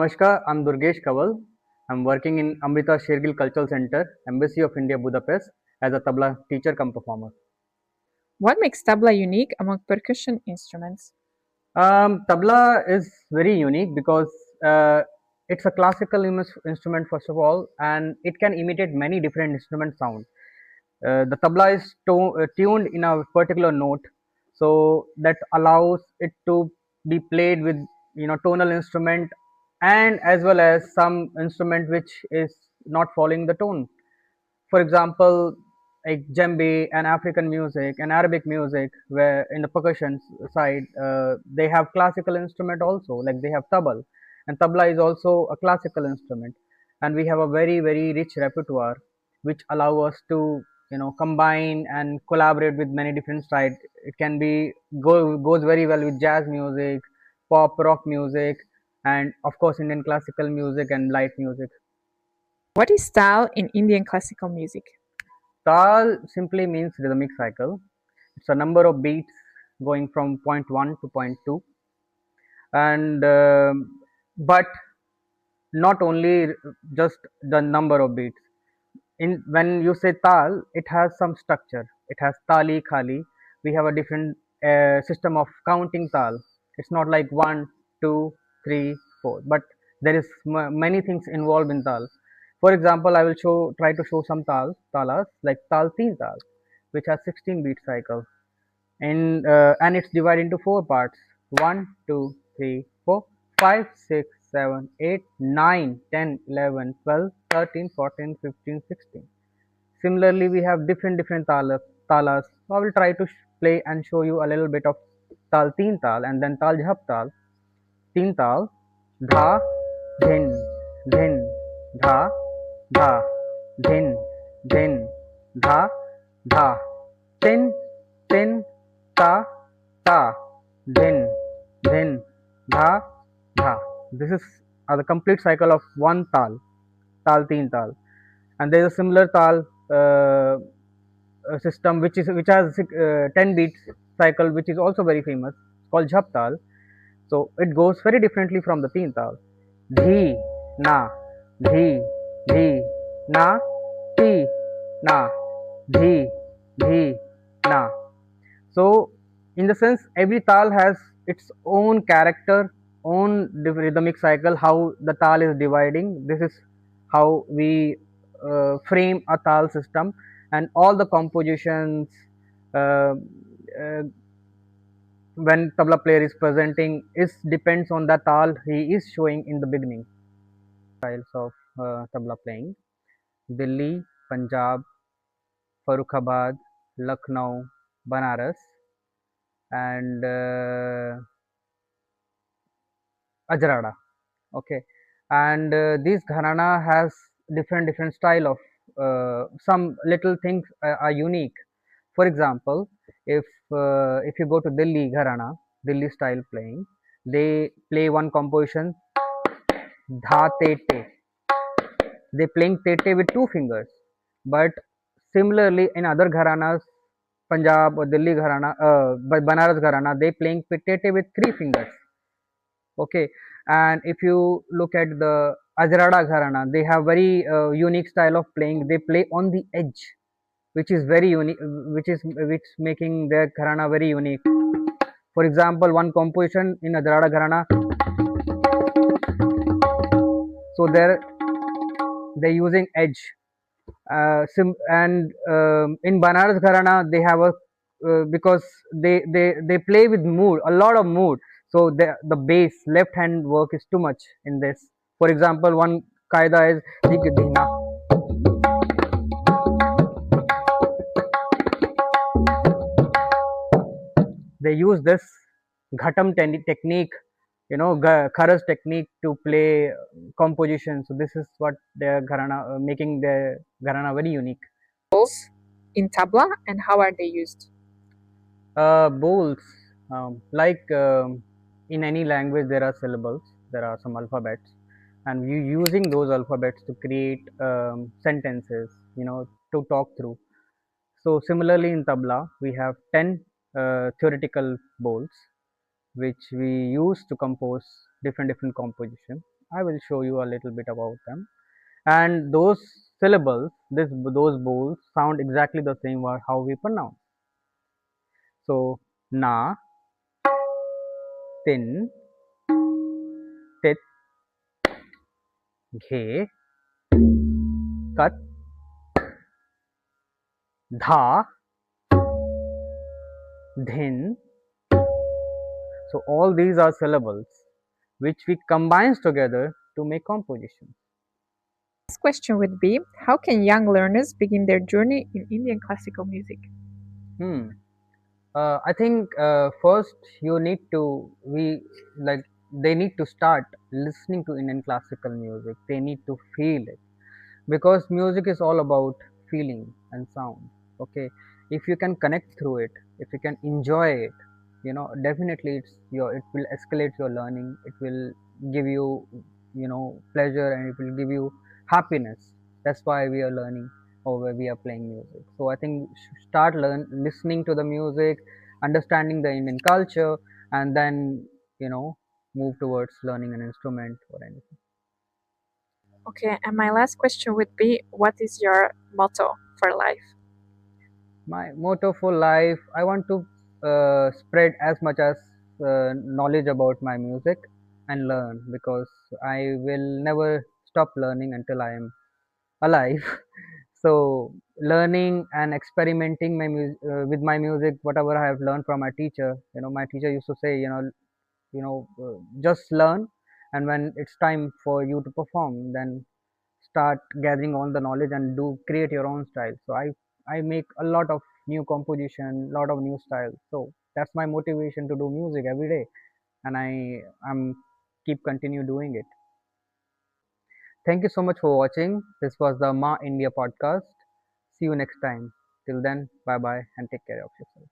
Namaskar, I'm Durgesh Kanwalt. I'm working in Amrita Sher-Gil Cultural Center, Embassy of India, Budapest, as a tabla teacher cum performer. What makes tabla unique among percussion instruments? Tabla is very unique because it's a classical instrument first of all, and it can imitate many different instrument sound. The tabla is tuned in a particular note, so that allows it to be played with tonal instrument, and as well as some instrument which is not following the tone. For example, like djembe and African music and Arabic music, where in the percussion side they have classical instrument also, like they have tabla, and tabla is also a classical instrument, and we have a very rich repertoire which allow us to combine and collaborate with many different sides. It can be goes very well with jazz music, pop rock music, and of course Indian classical music and light music. What is tal in Indian classical music? Tal simply means rhythmic cycle. It's a number of beats going from point 1 to point 2, and but not only just the number of beats. When you say tal, it has some structure. It has tali, khali. We have a different system of counting tal. It's not like 1, 2, 3, 4, but there is many things involved in tal. For example, I will try to show some talas like tal teen tal, which has 16 beat cycle, and it's divided into 4 parts: 1, 2, 3, 4, 5, 6, 7, 8, 9, 10, 11, 12, 13, 14, 15, 16. Similarly, we have different talas. So I will try to play and show you a little bit of tal teen tal and then tal jhap tal. Teen tal, dha, dhin, dhin, dha, dha, dhin, dhin, dha, dha, tin, tin, ta, ta, dhin, dhin, dha, dha. This is the complete cycle of one tal teen tal, and there is a similar tal system which has 10 beats cycle, which is also very famous, called jhap tal. So it goes very differently from the teen tal. Dhi na, dhi, dhi na, ti na, dhi, dhi na. So in the sense, every tal has its own character, own rhythmic cycle, how the tal is dividing. This is how we frame a tal system, and all the compositions uh, uh, when tabla player is presenting is depends on the tal he is showing in the beginning. Styles of tabla playing: Delhi, Punjab, Farrukhabad, Lucknow, Banaras, and Ajrada. Okay, and this gharana has different style of some little things are unique. For example, if you go to Delhi gharana, Delhi style playing, they play one composition dha te te. They playing te te with two fingers, but similarly in other gharanas, Punjab or Delhi gharana, but Banaras gharana, they playing te te with three fingers. Okay, and if you look at the Ajrada gharana, they have very unique style of playing. They play on the edge, which is very unique, which making their gharana very unique. For example, one composition in Ajrada gharana, so they're using edge. And in Banaras gharana, they have a because they play with mood, a lot of mood. So the bass left hand work is too much in this. For example, one kaida is digdina. They use this ghatam technique, kharas technique to play composition. So this is what their gharana making their gharana very unique. Bowls in tabla, and how are they used? Bowls, like in any language, there are syllables, there are some alphabets, and you using those alphabets to create sentences, to talk through. So similarly in tabla, we have 10 theoretical bowls which we use to compose different composition, I will show you a little bit about them. And those syllables, those bowls sound exactly the same how we pronounce. So na, tin, tit, ghe, kat, dha, dhin. So all these are syllables which we combines together to make composition. Next question would be, how can young learners begin their journey in Indian classical music? I think first you need to they need to start listening to Indian classical music. They need to feel it, because music is all about feeling and sound. Okay, if you can connect through it, if you can enjoy it, definitely it will escalate your learning. It will give you pleasure, and it will give you happiness. That's why we are learning, or where we are playing music. So I think start listening to the music, understanding the Indian culture, and then move towards learning an instrument or anything. Okay, and my last question would be, what is your motto for life? My motto for life, I want to spread as much as knowledge about my music and learn, because I will never stop learning until I am alive. So learning and experimenting with my music, whatever I have learned from my teacher. My teacher used to say, just learn, and when it's time for you to perform, then start gathering all the knowledge and do create your own style. So I make a lot of new composition, lot of new styles. So that's my motivation to do music every day, and I'm keep continue doing it. Thank you so much for watching. This was the Ma India podcast. See you next time. Till then, bye bye and take care of yourself.